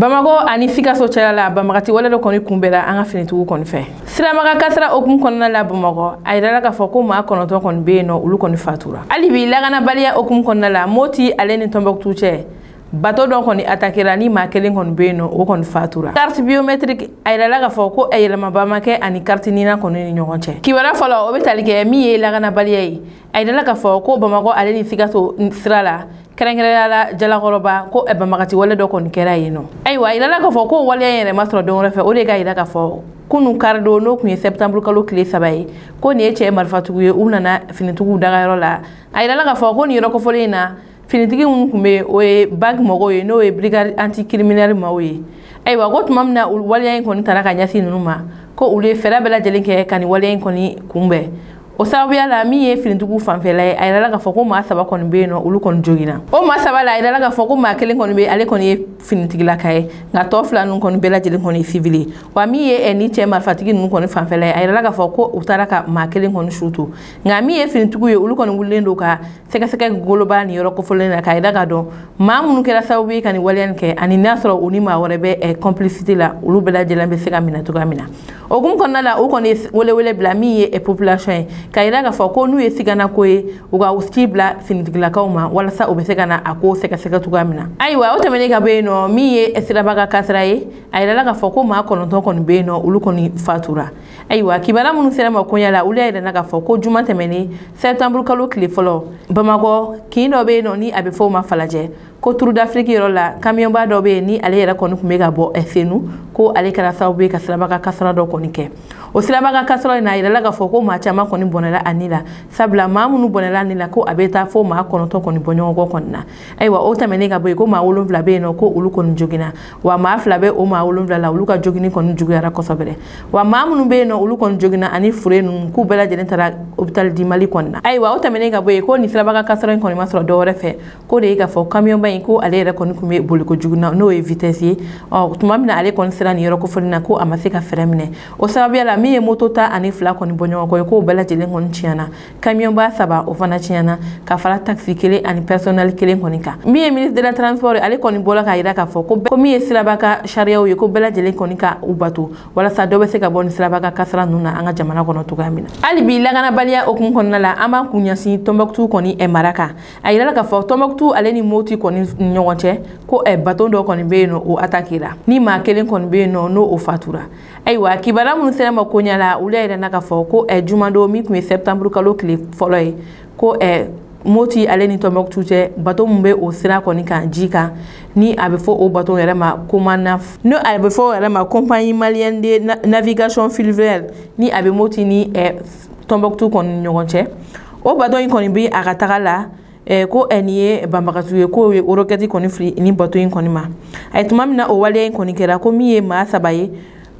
Bamako ani Sikaso cɛla la banbagati wale dɔ kɔni kunbɛra an ka finitigiw kɔni fɛ. Siramakan kasara okumu kɔnɔna la Bamako a yirala k'a fɔ ko maa 9 kɔni bɛ yen nɔ olu kɔni fatura. Hali bi lakanabaliya okumu kɔnɔna la Moti ale ni Tombouctou cɛ bateau dɔ kɔni attaquera ni maa 1 kɔni bɛ yen nɔ o kɔni fatura. Carte biométrique a yirala k'a fɔ ko yɛlɛmaba ma kɛ ani carte nina kɔni ni ɲɔgɔn cɛ. Kibaruya fɔlɔ o bɛ tali kɛ min ye lakanabaliya ye a yirala k'a fɔ ko Bamako ale ni Sikaso sira la kɛrɛnkɛrɛnnenya la Jalakɔrɔba ko banbagati wale dɔ kɔni kɛra yen nɔ. Ayiwa a yirala k'a fɔ ko waleya yɛrɛ ma sɔrɔ don wɛrɛ fɛ o de ka yira k'a fɔ kunun karido n'o kun ye septembre kalo tile 3 ye ko nin ye cɛ marifatigiw ye u nana finitigiw dagayɔrɔ la. A yirala k'a fɔ ko nin yɔrɔ kofɔlen in na finitigi minnu kun bɛ o ye BAG mɔgɔw ye n'o ye brigade anticriminel maaw ye. Ayiwa ko tuma min na waleya in kɔni taara ka ɲɛsin ninnu ma ko olu ye fɛɛrɛ bɛɛ lajɛlen kɛ ka nin waleya in kɔni kunbɛn. O sababuya la min ye finitigiw fanfɛla ye a yirala k'a fɔ ko maa 3 kɔni bɛ yen nɔ olu kɔni jogina. O maa 3 la a yirala k'a fɔ ko maa 1 kɔni bɛ ale kɔni ye finitigilaka ye nka tɔ 2 ninnu kɔni bɛɛ lajɛlen kɔni ye civil ye. Wa min ye ni cɛ marifatigi ninnu kɔni fanfɛla ye a yirala k'a fɔ ko u taara ka maa 1 kɔni sutu nka min ye finitigiw ye olu kɔni wulilen don ka sɛgɛsɛgɛ goloba nin yɔrɔ kofɔlen na k'a yira k'a dɔn maa minnu kɛra sababu ye ka nin waleya nin kɛ ani n'a sɔrɔ u ni maa wɛrɛ bɛ complicité la olu bɛɛ lajɛlen bɛ se ka minɛ cogoya min na. O hukumu kɔnɔna la u kɔni ye welewele bila min ye population ye k'a yira k'a fɔ ko n'u ye sigana ko ye u ka ci bila finitigilakaw ma walasa u bɛ se ka na a ko sɛgɛsɛgɛ cogoya min na. Ayiwa o tɛmɛnen ka bɔ yen nɔ min ye siraba kasara ye a yirala k'a fɔ ko maa 9 kɔni bɛ yen nɔ olu kɔni fatura. Ayiwa kibaruya minnu sera ma koɲɛ la olu y'a yirana k'a fɔ ko juma tɛmɛnen septembre kalo tile fɔlɔ Bamako kin dɔ bɛ yen nɔ ni a bɛ fɔ o ma Falajɛ ko Tour d'Afrique yɔrɔ la camionba dɔ bɛ yen ni ale yɛrɛ kɔni tun bɛ ka bɔ Senu ko ale kɛra sababu ye ka siraba kasara dɔ kɔni kɛ. O siraba kasara in a yirala k'a fɔ ko maa caman kɔni bɔnɛla a ni la sabula maa minnu bɔnɛla a ni la ko a bɛ taa fo maa 9 kɔni bɔ ɲɔgɔn kɔ kɔni na. Ayiwa o tɛmɛnen ka bɔ yen ko maa 7 bɛ yen nɔ ko olu kɔni jogina wa maa 2 bɛ o maa 7 la olu ka jogini kɔni juguyara kosɛbɛ wa maa minnu bɛ yen nɔ olu kɔni jogina ani fure ninnu k'u bɛɛ lajɛlen taara hôpital di Mali kɔni na. Ayiwa o tɛmɛnen ka bɔ yen ko nin siraba kasara in kɔni ma sɔrɔ dɔwɛrɛ fɛ ko de ye k'a fɔ camionba in ko ale yɛrɛ kɔni tun bɛ boli kojugu na n'o ye vitesse ye tuma min na ale kɔni sera nin yɔrɔ kofɔlen na ko a ma se ka fɛɛrɛ minɛ. O sababuya la min ye moto ta ani 2 kɔni bɔ ɲɔgɔn kɔ ye k'o bɛɛ lajɛlen kɔni tiɲɛna camionba 3 o fana tiɲɛna ka fara taxi 1 ani personnel 1 kɔni kan. Min ye ministre de la transport ale kɔni bɔra k'a yira k'a fɔ ko min ye siraba ka sariyaw ye ko bɛɛ lajɛlen kɔni ka u bato walasa dɔ bɛ se ka bɔ nin siraba kasara ninnu na an ka jamana kɔnɔ cogoya min na. Hali bi lakanabaliya okumu kɔnɔna la an b'an kun ɲɛsin Tombouctou kɔni mara kan a yirala k'a fɔ Tombouctou ale ni Moti kɔni ni ɲɔgɔn cɛ ko bateau dɔ kɔni bɛ yen nɔ o attaquera ni maa 1 kɔni bɛ yen nɔ n'o o fatura. Ayiwa kibaruya minnu sera ma koɲɛ la olu y'a yirana k'a fɔ ko jumandon min tun ye septembre kalo tile fɔlɔ ye ko Moti ale ni Tombouctou cɛ bateau min bɛ o sira kɔni kan ji kan ni a bɛ fɔ o bateau yɛrɛ ma Comanaf ni a bɛ fɔ o yɛrɛ ma compagnie malienne de navigation fluviale ni a bɛ Moti ni Tombouctou kɔni ni ɲɔgɔn cɛ o bateau in kɔni bɛ a ka taga la ko nin ye banbagatu ye k'o ye roquette kɔni fili ni bateau in kɔni ma. A ye tuma min na o waleya in kɔni kɛra ko min ye maa 3 ye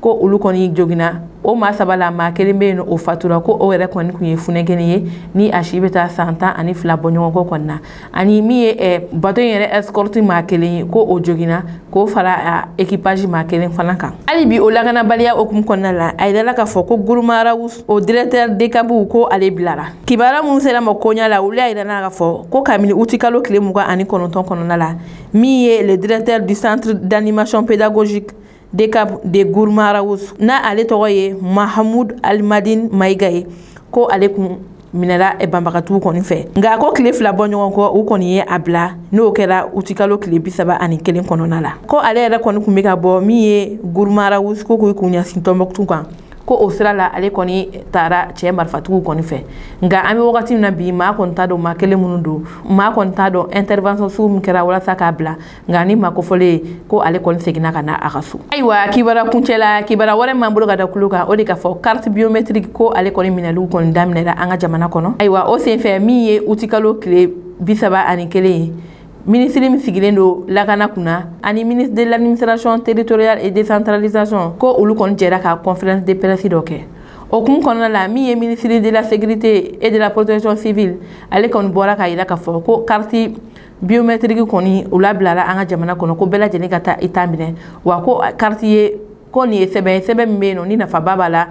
ko olu kɔni jogina o maa 3 la maa 1 bɛ yen nɔ o fatura ko o yɛrɛ kɔni kun ye funɛkɛnin ye ni a si bɛ taa san 12 bɔ ɲɔgɔn kɔ kɔni na ani min ye bateau in yɛrɛ escorte maa 1 ye ko o jogina k'o fara équipage maa 1 fana kan. Hali bi o lakanabaliya okumu kɔnɔna la a yirala k'a fɔ ko Gourmaraous o directeur DECAB ko ale bilara. Kibaruya minnu sera ma koɲɛ la olu y'a yirana k'a fɔ ko kabini uti kalo tile 29 kɔnɔna la min ye le directeur du centre d'animation pédagogique DECAB de Gourmaraous na ale tɔgɔ ye Mahamoud Almadine Maïga ye ko ale kun minɛla banbagatuw kɔni fɛ nka ko tile 2 bɔ ɲɔgɔn kɔ u kɔni ye a bila n'o kɛra uti kalo tile 31 kɔnɔna la ko ale yɛrɛ kɔni kun bɛ ka bɔ min ye Gourmaraous ko k'u kun ɲɛsin Tombouctou kan ko o sira la ale kɔni taara cɛ marifatigiw kɔni fɛ nka an bɛ wagati min na bi maa kɔni t'a dɔn maa 1 minnu don maa kɔni t'a dɔn intervention sugu min kɛra walasa k'a bila nka ni maa kofɔlen ko ale kɔni seginna ka na a ka so. Ayiwa kibaruya kuncɛ la kibaruya wɛrɛ m'an bolo ka da kulo kan o de ka fɔ carte biométrique ko ale kɔni minɛliw kɔni daminɛra an ka jamana kɔnɔ. Ayiwa o senfɛ min ye uti kalo tile 31 ye ministre min sigilen do lakana kunna ani ministre de l'administration territoriale et décentralisation ko olu kɔni jɛra ka conférence de presse dɔ kɛ. O kun kɔnɔna la min ye ministre de la sécurité et de la protection civile ale kɔni bɔra k'a yira k'a fɔ ko carte biométrique kɔni u labilara an ka jamana kɔnɔ ko bɛɛ lajɛlen ka taa i ta minɛ wa ko carte ye ko nin ye sɛbɛn min bɛ yen nɔ ni nafaba b'a la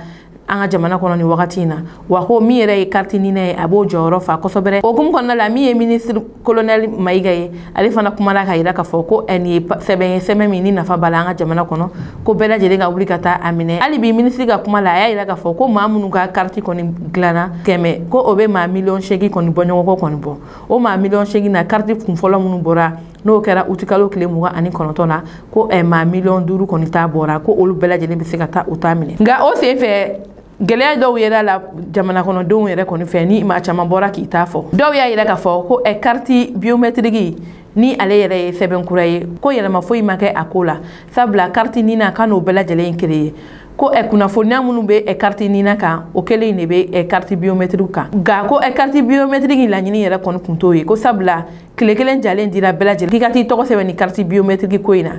an ka jamana kɔnɔ ni wagati na wa ko min yɛrɛ ye carte nina ye a b'o jɔyɔrɔ fa kosɛbɛ o hukumu kɔnɔna la min ye ministre colonel Mayiga ye ale fana kumana ka yira k'a fɔ ko nin ye sɛbɛn ye sɛbɛn min ni nafa b'a la an ka jamana kɔnɔ ko bɛɛ lajɛlen ka wuli ka taa a minɛ hali bi ministre ka kuma la a y'a yira k'a fɔ ko maa minnu ka carte kɔni dilanna kɛmɛ ko o bɛ maa 8,8 kɔni bɔ ɲɔgɔn kɔ kɔni bɔ o maa 8,8 na carte kun fɔlɔ minnu bɔra n'o kɛra uti kalo tile 29 na ko maa 5,000,000 kɔni ta bɔra ko olu bɛɛ lajɛlen bɛ se ka taa u ta minɛ nka o sen fɛ gɛlɛya dɔw yɛrɛ la jamana kɔnɔdenw yɛrɛ kɔni fɛ ni maa caman bɔra k'i ta fɔ dɔw y'a yira k'a fɔ ko carte biométrique ni ale yɛrɛ ye sɛbɛn kura ye ko yɛlɛma foyi ma kɛ a ko la sabula carte nina kan n'o bɛɛ lajɛlen créer ko kunnafoniya minnu bɛ carte nina kan o kelen de bɛ carte biométrique kan nka ko carte biométrique laɲini yɛrɛ kɔni kun t'o ye ko sabula tile kelen jalen dira bɛɛ lajɛlen k'i ka t'i tɔgɔ sɛbɛn ni carte biométrique ko in na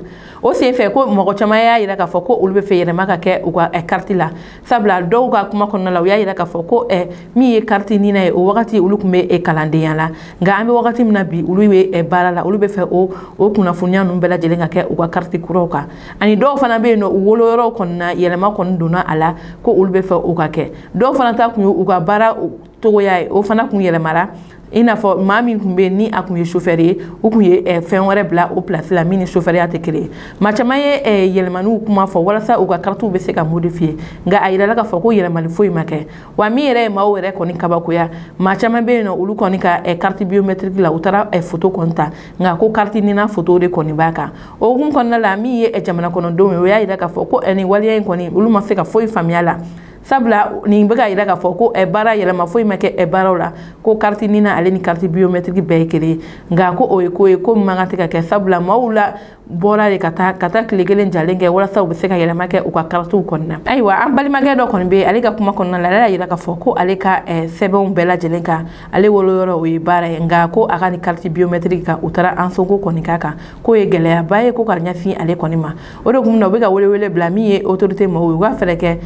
o sen fɛ ko mɔgɔ caman y'a yira k'a fɔ ko olu bɛ fɛ yɛlɛma ka kɛ u ka carte la sabula dɔw ka kuma kɔnɔna la u y'a yira k'a fɔ ko min ye carte nina ye o wagati olu tun bɛ kalandenya la nka an bɛ wagati min na bi olu bɛ baara la olu bɛ fɛ o kunnafoniya ninnu bɛɛ lajɛlen ka kɛ u ka carte kuraw kan ani dɔw fana bɛ yen nɔ u woloyɔrɔw kɔni na yɛlɛma kɔni donna a la ko olu bɛ fɛ o ka kɛ dɔw fana ta kun ye u ka baara togoya ye o fana kun yɛlɛmara i n'a fɔ maa min kun bɛ yen ni a kun ye chauffeur ye u kun ye fɛn wɛrɛ bila o place la min ni chauffeuriya tɛ kelen ye maa caman ye yɛlɛmaniw kuma fɔ walasa u ka cartes bɛ se ka modifier nka a yirala k'a fɔ ko yɛlɛmali foyi ma kɛ wa min yɛrɛ ye maaw yɛrɛ kɔni kabakoya maa caman bɛ yen nɔ olu kɔni ka carte biométrique la u taara photo kɔni ta nka ko carte nina photo de kɔni b'a kan o hukumu kɔnɔna la min ye jamana kɔnɔdenw ye o y'a yira k'a fɔ ko nin waleya in kɔni olu ma se ka foyi faamuya la sabula nin bɛ ka yira k'a fɔ ko baara yɛlɛma foyi ma kɛ baaraw la ko carte nina ale ni carte biométrique bɛɛ ye kelen nka ko o ye ko ye ko min man kan tɛ ka kɛ sabula maaw la bɔra de ka taa tile kelen jalen kɛ walasa u bɛ se ka yɛlɛma kɛ u ka cartew kɔnɔna ayiwa an balimakɛ dɔ kɔni bɛ ale ka kuma kɔnɔna la ale y'a yira k'a fɔ ko ale ka sɛbɛnw bɛɛ lajɛlen kan ale woloyɔrɔ o ye baara ye nka ko a ka ni carte biométrique kan u taara ansonko kɔni k'a kan k'o ye gɛlɛyaba ye ko ka ɲɛsin ale kɔni ma o de kun na u bɛ ka welewele bila min ye autorité maaw ye u ka fɛɛrɛ kɛ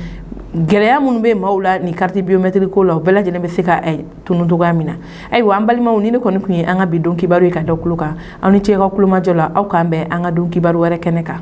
gɛlɛya minnu bɛ maaw la ni carte biométrique ko la o bɛɛ lajɛlen bɛ se ka tunun cogoya min na ayiwa an balimaw ni ne kɔni kun ye an ka bi don kibaru ye ka da kulo kan aw ni ce ka kulomajɔ la aw k'an bɛn an ka don kibaru wɛrɛ kɛnɛ kan